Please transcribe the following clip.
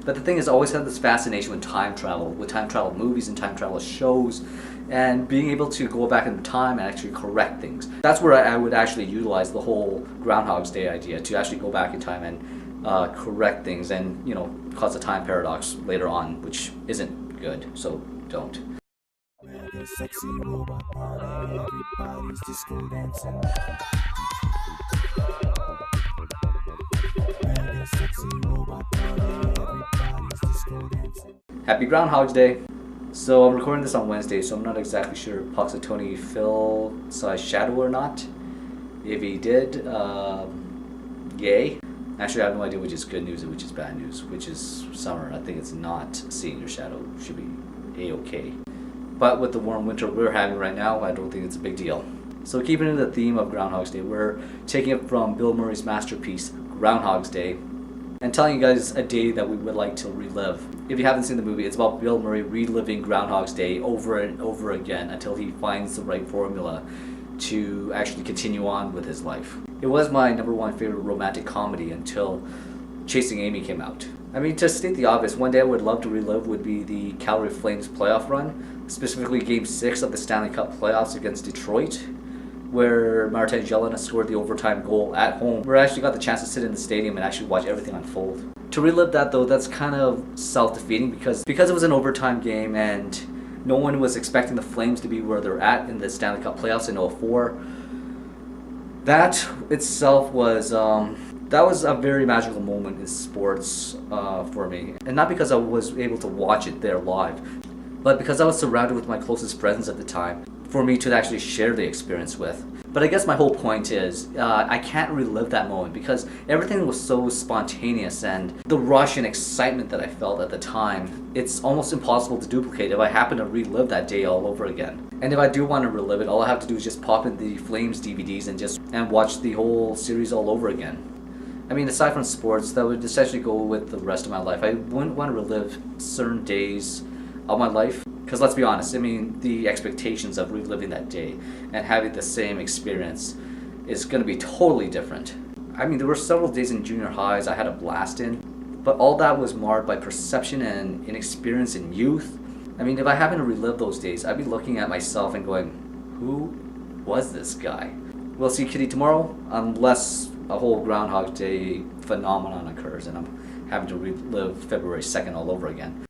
But the thing is, I always had this fascination with time travel movies and time travel shows, and being able to go back in time and actually correct things. That's where I would actually utilize the whole Groundhogs Day idea, to actually go back in time and correct things and, you know, cause a time paradox later on, which isn't good, so don't. Sexy robot party, everybody's disco dancing. Sexy robot party, everybody's disco dancing. Happy Groundhogs Day! So I'm recording this on Wednesday, so I'm not exactly sure if Puxatony fell size shadow or not. If he did, yay. Actually, I have no idea which is good news and which is bad news, which is summer. I think it's not seeing your shadow. Should be A-okay. But with the warm winter we're having right now, I don't think it's a big deal. So keeping in the theme of Groundhog's Day, we're taking it from Bill Murray's masterpiece, Groundhog's Day, and telling you guys a day that we would like to relive. If you haven't seen the movie, it's about Bill Murray reliving Groundhog's Day over and over again until he finds the right formula to actually continue on with his life. It was my #1 favorite romantic comedy until Chasing Amy came out. I mean, to state the obvious, one day I would love to relive would be the Calgary Flames playoff run, specifically Game 6 of the Stanley Cup playoffs against Detroit, where Martin Jelena scored the overtime goal at home, where I actually got the chance to sit in the stadium and actually watch everything unfold. To relive that though, that's kind of self-defeating because it was an overtime game and no one was expecting the Flames to be where they're at in the Stanley Cup playoffs in 2004. That itself was that was a very magical moment in sports for me. And not because I was able to watch it there live, but because I was surrounded with my closest friends at the time for me to actually share the experience with. But I guess my whole point is, I can't relive that moment because everything was so spontaneous, and the rush and excitement that I felt at the time, it's almost impossible to duplicate if I happen to relive that day all over again. And if I do want to relive it, all I have to do is just pop in the Flames DVDs and watch the whole series all over again. I mean, aside from sports, that would essentially go with the rest of my life. I wouldn't want to relive certain days of my life. Because let's be honest, I mean, the expectations of reliving that day and having the same experience is going to be totally different. I mean, there were several days in junior highs I had a blast in, but all that was marred by perception and inexperience in youth. I mean, if I happen to relive those days, I'd be looking at myself and going, who was this guy? We'll see Kitty tomorrow, unless a whole Groundhog Day phenomenon occurs and I'm having to relive February 2nd all over again.